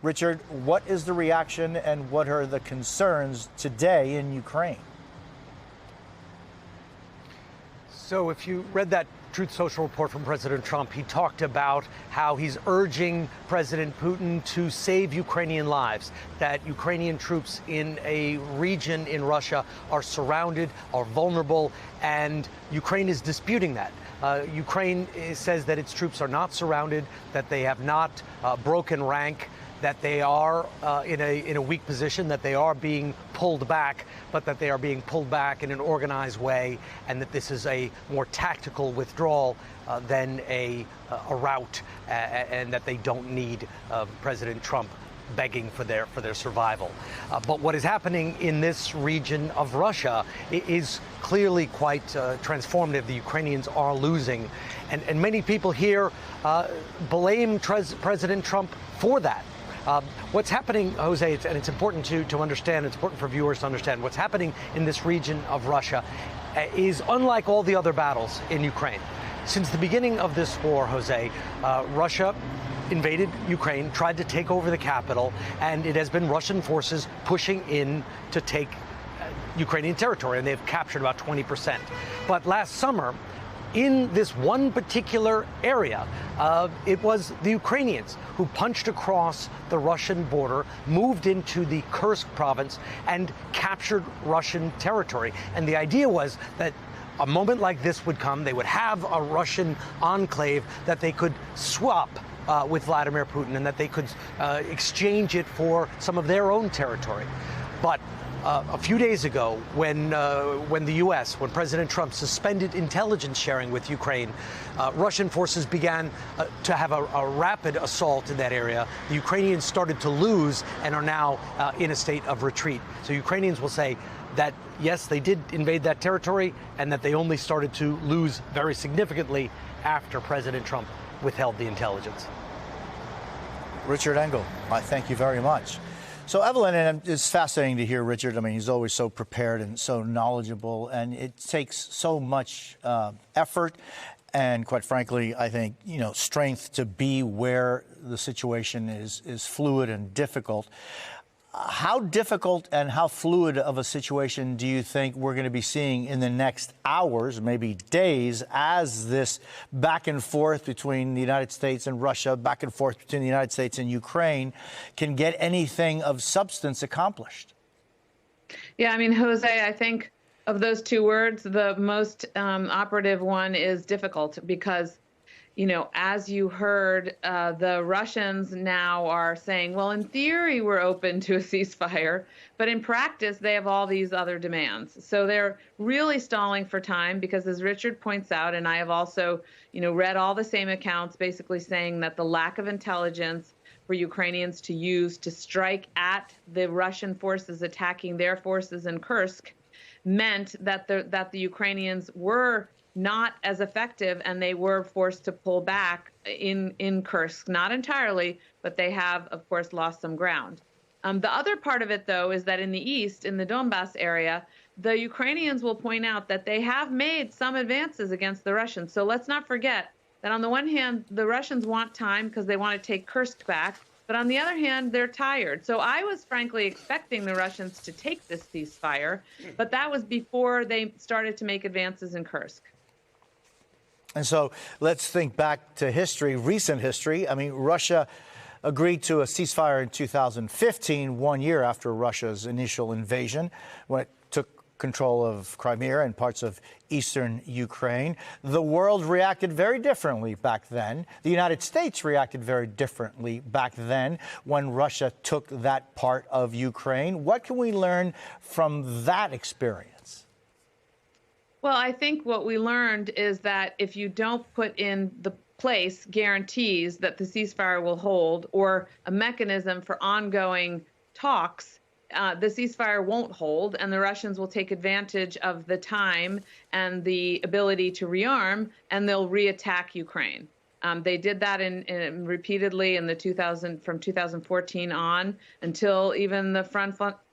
Richard, what is the reaction and what are the concerns today in Ukraine? So if you read that Truth Social report from President Trump, he talked about how he's urging President Putin to save Ukrainian lives, that Ukrainian troops in a region in Russia are surrounded, are vulnerable, and Ukraine is disputing that. Ukraine says that its troops are not surrounded, that they have not broken rank, that they are in a weak position, that they are being pulled back, but that they are being pulled back in an organized way, and that this is a more tactical withdrawal than a rout, and that they don't need President Trump begging for their survival. But what is happening in this region of Russia is clearly quite transformative. The Ukrainians are losing, and many people here blame President Trump for that. What's happening, Jose, and it's important to understand, it's important for viewers to understand, what's happening in this region of Russia is unlike all the other battles in Ukraine. Since the beginning of this war, Jose, Russia invaded Ukraine, tried to take over the capital, and it has been Russian forces pushing in to take Ukrainian territory, and they've captured about 20%. But last summer, in this one particular area, it was the Ukrainians who punched across the Russian border, moved into the Kursk province, and captured Russian territory. And the idea was that a moment like this would come, they would have a Russian enclave that they could swap with Vladimir Putin, and that they could exchange it for some of their own territory. But a few days ago, when the U.S., when President Trump suspended intelligence sharing with Ukraine, Russian forces began to have a rapid assault in that area. The Ukrainians started to lose and are now in a state of retreat. So Ukrainians will say that, yes, they did invade that territory, and that they only started to lose very significantly after President Trump withheld the intelligence. Richard Engel, I thank you very much. So, Evelyn, and it's fascinating to hear Richard. I mean, he's always so prepared and so knowledgeable, and it takes so much effort and, quite frankly, I think, strength to be where the situation is fluid and difficult. How difficult and how fluid of a situation do you think we're going to be seeing in the next hours, maybe days, as this back and forth between the United States and Russia, back and forth between the United States and Ukraine, can get anything of substance accomplished? Yeah, I mean, Jose, I think of those two words, the most operative one is difficult because, as you heard, the Russians now are saying, well, in theory, we're open to a ceasefire, but in practice, they have all these other demands. So they're really stalling for time because, as Richard points out, and I have also, read all the same accounts basically saying that the lack of intelligence for Ukrainians to use to strike at the Russian forces attacking their forces in Kursk meant that the Ukrainians were not as effective, and they were forced to pull back in Kursk. Not entirely, but they have, of course, lost some ground. The other part of it, though, is that in the east, in the Donbas area, the Ukrainians will point out that they have made some advances against the Russians. So let's not forget that on the one hand, the Russians want time because they want to take Kursk back. But on the other hand, they're tired. So I was frankly expecting the Russians to take this ceasefire, but that was before they started to make advances in Kursk. And so let's think back to history, recent history. I mean, Russia agreed to a ceasefire in 2015, 1 year after Russia's initial invasion, when it took control of Crimea and parts of eastern Ukraine. The world reacted very differently back then. The United States reacted very differently back then when Russia took that part of Ukraine. What can we learn from that experience? Well, I think what we learned is that if you don't put in the place guarantees that the ceasefire will hold or a mechanism for ongoing talks, the ceasefire won't hold, and the Russians will take advantage of the time and the ability to rearm, and they'll reattack Ukraine. They did that repeatedly from 2014 on until even the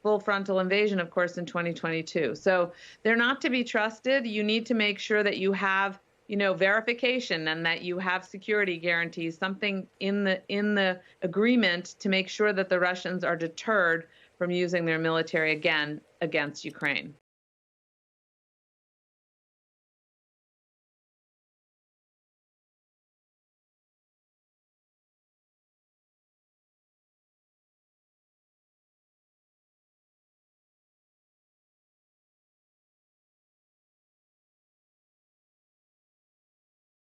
full frontal invasion, of course, in 2022. So they're not to be trusted. You need to make sure that you have, verification and that you have security guarantees, something in the agreement to make sure that the Russians are deterred from using their military again against Ukraine.